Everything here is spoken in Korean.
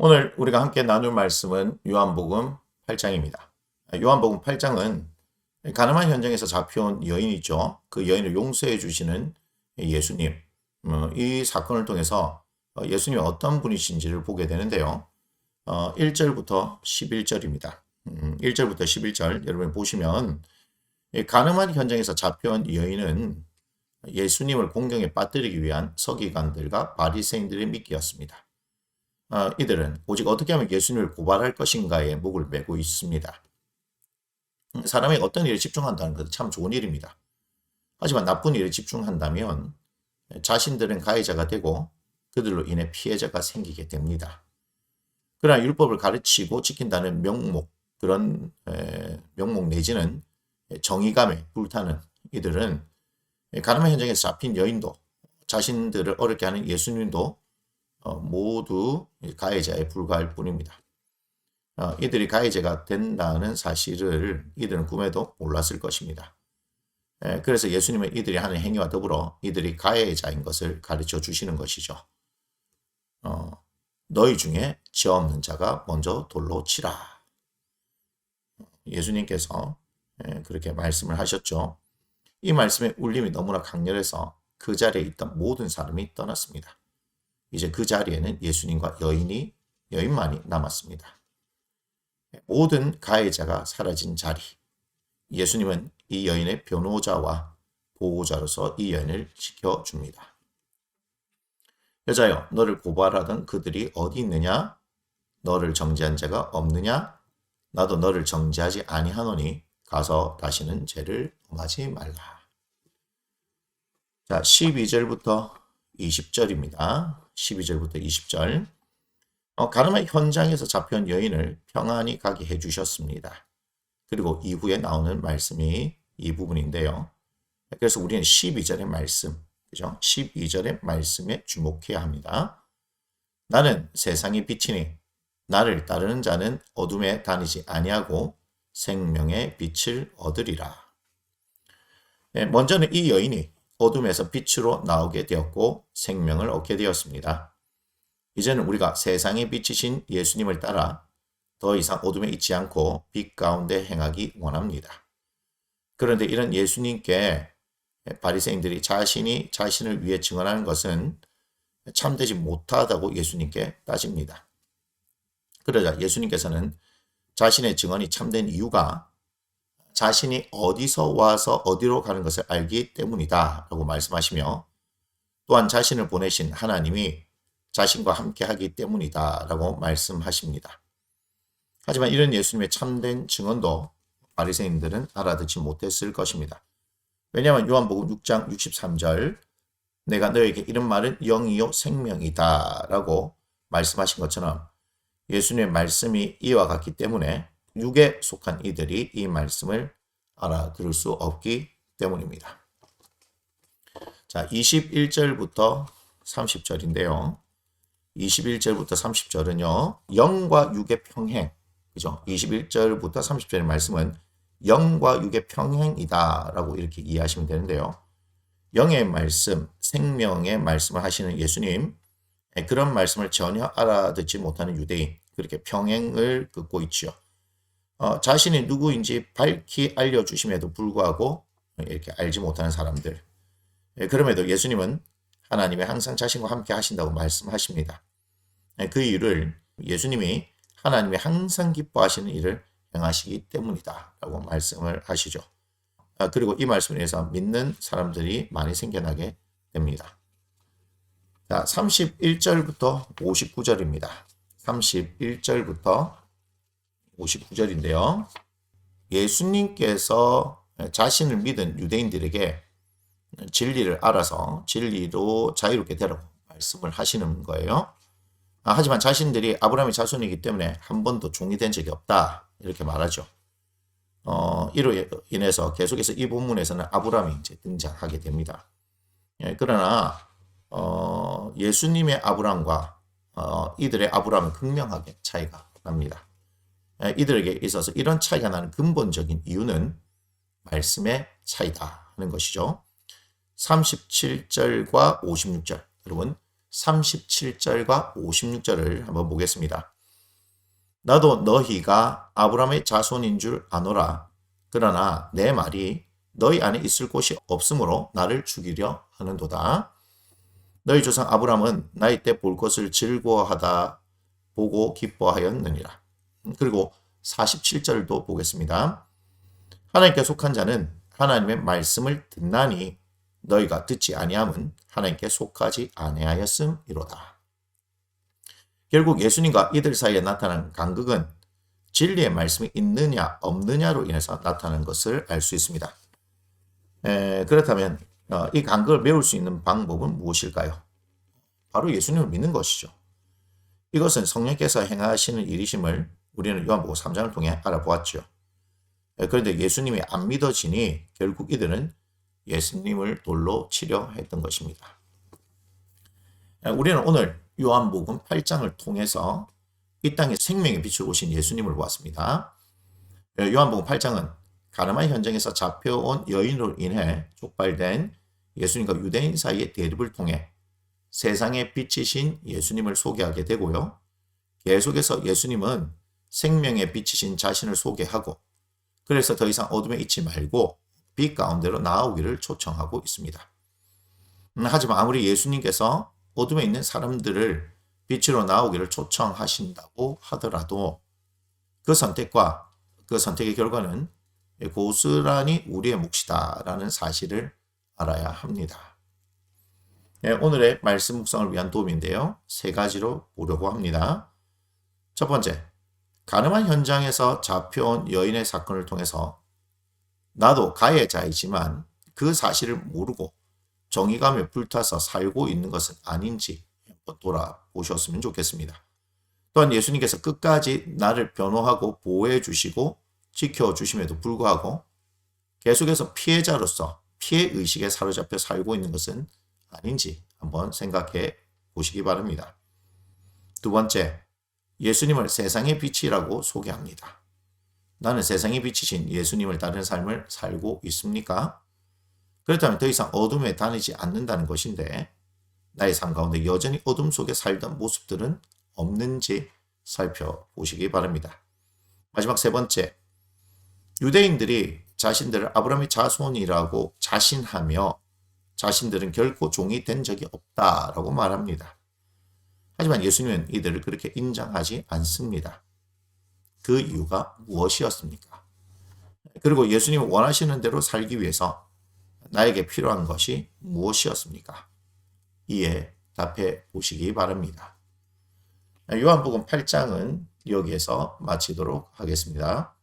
오늘 우리가 함께 나눌 말씀은 요한복음 8장입니다. 요한복음 8장은 가늠한 현장에서 잡혀온 여인이죠. 그 여인을 용서해 주시는 예수님. 이 사건을 통해서 예수님이 어떤 분이신지를 보게 되는데요. 1절부터 11절입니다. 1절부터 11절 여러분 보시면 가늠한 현장에서 잡혀온 여인은 예수님을 공경에 빠뜨리기 위한 서기관들과 바리새인들의 미끼였습니다. 이들은 오직 어떻게 하면 예수님을 고발할 것인가에 목을 메고 있습니다. 사람이 어떤 일에 집중한다는 것은 참 좋은 일입니다. 하지만 나쁜 일에 집중한다면 자신들은 가해자가 되고 그들로 인해 피해자가 생기게 됩니다. 그러나 율법을 가르치고 지킨다는 명목, 그런 명목 내지는 정의감에 불타는 이들은 가늠한 현장에서 잡힌 여인도 자신들을 어렵게 하는 예수님도 모두 가해자에 불과할 뿐입니다. 이들이 가해자가 된다는 사실을 이들은 꿈에도 몰랐을 것입니다. 그래서 예수님은 이들이 하는 행위와 더불어 이들이 가해자인 것을 가르쳐 주시는 것이죠. 너희 중에 죄 없는 자가 먼저 돌로 치라. 예수님께서 그렇게 말씀을 하셨죠. 이 말씀의 울림이 너무나 강렬해서 그 자리에 있던 모든 사람이 떠났습니다. 이제 그 자리에는 예수님과 여인만이 남았습니다. 모든 가해자가 사라진 자리. 예수님은 이 여인의 변호자와 보호자로서 이 여인을 지켜줍니다. 여자여, 너를 고발하던 그들이 어디 있느냐? 너를 정죄한 자가 없느냐? 나도 너를 정죄하지 아니하노니 가서 다시는 죄를 범하지 말라. 자, 12절부터 20절입니다. 12절부터 20절. 가늠한 현장에서 잡혀온 여인을 평안히 가게 해주셨습니다. 그리고 이후에 나오는 말씀이 이 부분인데요. 그래서 우리는 12절의 말씀, 그죠? 12절의 말씀에 주목해야 합니다. 나는 세상의 빛이니 나를 따르는 자는 어둠에 다니지 아니하고 생명의 빛을 얻으리라. 먼저는 이 여인이 어둠에서 빛으로 나오게 되었고 생명을 얻게 되었습니다. 이제는 우리가 세상의 빛이신 예수님을 따라 더 이상 어둠에 있지 않고 빛 가운데 행하기 원합니다. 그런데 이런 예수님께 바리새인들이 자신을 위해 증언하는 것은 참되지 못하다고 예수님께 따집니다. 그러자 예수님께서는 자신의 증언이 참된 이유가 자신이 어디서 와서 어디로 가는 것을 알기 때문이다 라고 말씀하시며 또한 자신을 보내신 하나님이 자신과 함께 하기 때문이다 라고 말씀하십니다. 하지만 이런 예수님의 참된 증언도 바리새인들은 알아듣지 못했을 것입니다. 왜냐하면 요한복음 6장 63절 내가 너에게 이런 말은 영이요 생명이다 라고 말씀하신 것처럼 예수님의 말씀이 이와 같기 때문에 육에 속한 이들이 이 말씀을 알아들을 수 없기 때문입니다. 자, 21절부터 30절인데요. 21절부터 30절은요. 영과 육의 평행, 그죠? 21절부터 30절의 말씀은 영과 육의 평행이다 라고 이렇게 이해하시면 되는데요. 영의 말씀, 생명의 말씀을 하시는 예수님, 그런 말씀을 전혀 알아듣지 못하는 유대인, 그렇게 평행을 긋고 있지요. 자신이 누구인지 밝히 알려주심에도 불구하고 이렇게 알지 못하는 사람들. 그럼에도 예수님은 하나님이 항상 자신과 함께 하신다고 말씀하십니다. 그 이유를 예수님이 하나님이 항상 기뻐하시는 일을 행하시기 때문이다 라고 말씀을 하시죠. 그리고 이 말씀을 위해서 믿는 사람들이 많이 생겨나게 됩니다. 자, 31절부터 59절입니다. 31절부터 59절인데요. 예수님께서 자신을 믿은 유대인들에게 진리를 알아서 진리로 자유롭게 되라고 말씀을 하시는 거예요. 하지만 자신들이 아브라함의 자손이기 때문에 한 번도 종이 된 적이 없다 이렇게 말하죠. 이로 인해서 계속해서 이 본문에서는 아브라함이 이제 등장하게 됩니다. 그러나 예수님의 아브라함과 이들의 아브라함은 극명하게 차이가 납니다. 이들에게 있어서 이런 차이가 나는 근본적인 이유는 말씀의 차이다 하는 것이죠. 37절과 56절 여러분 37절과 56절을 한번 보겠습니다. 나도 너희가 아브라함의 자손인 줄 아노라. 그러나 내 말이 너희 안에 있을 곳이 없으므로 나를 죽이려 하는도다. 너희 조상 아브라함은 나이 때 볼 것을 즐거워하다 보고 기뻐하였느니라. 그리고 47절도 보겠습니다. 하나님께 속한 자는 하나님의 말씀을 듣나니 너희가 듣지 아니함은 하나님께 속하지 아니하였음이로다. 결국 예수님과 이들 사이에 나타난 간극은 진리의 말씀이 있느냐 없느냐로 인해서 나타나는 것을 알 수 있습니다. 그렇다면 이 간극을 메울 수 있는 방법은 무엇일까요? 바로 예수님을 믿는 것이죠. 이것은 성령께서 행하시는 일이심을 우리는 요한복음 3장을 통해 알아보았죠. 그런데 예수님이 안 믿어지니 결국 이들은 예수님을 돌로 치려 했던 것입니다. 우리는 오늘 요한복음 8장을 통해서 이 땅에 생명의 빛을 오신 예수님을 보았습니다. 요한복음 8장은 가늠한 현장에서 잡혀온 여인으로 인해 촉발된 예수님과 유대인 사이의 대립을 통해 세상의 빛이신 예수님을 소개하게 되고요. 계속해서 예수님은 생명의 빛이신 자신을 소개하고 그래서 더 이상 어둠에 있지 말고 빛 가운데로 나아오기를 초청하고 있습니다. 하지만 아무리 예수님께서 어둠에 있는 사람들을 빛으로 나오기를 초청하신다고 하더라도 그 선택과 그 선택의 결과는 고스란히 우리의 몫이다라는 사실을 알아야 합니다. 오늘의 말씀 묵상을 위한 도움인데요. 세 가지로 보려고 합니다. 첫 번째, 가늠한 현장에서 잡혀온 여인의 사건을 통해서 나도 가해자이지만 그 사실을 모르고 정의감에 불타서 살고 있는 것은 아닌지 한번 돌아보셨으면 좋겠습니다. 또한 예수님께서 끝까지 나를 변호하고 보호해 주시고 지켜주심에도 불구하고 계속해서 피해자로서 피해의식에 사로잡혀 살고 있는 것은 아닌지 한번 생각해 보시기 바랍니다. 두 번째, 예수님을 세상의 빛이라고 소개합니다. 나는 세상의 빛이신 예수님을 따르는 삶을 살고 있습니까? 그렇다면 더 이상 어둠에 다니지 않는다는 것인데 나의 삶 가운데 여전히 어둠 속에 살던 모습들은 없는지 살펴보시기 바랍니다. 마지막 세 번째, 유대인들이 자신들을 아브라함의 자손이라고 자신하며 자신들은 결코 종이 된 적이 없다라고 말합니다. 하지만 예수님은 이들을 그렇게 인정하지 않습니다. 그 이유가 무엇이었습니까? 그리고 예수님이 원하시는 대로 살기 위해서 나에게 필요한 것이 무엇이었습니까? 이에 답해 보시기 바랍니다. 요한복음 8장은 여기에서 마치도록 하겠습니다.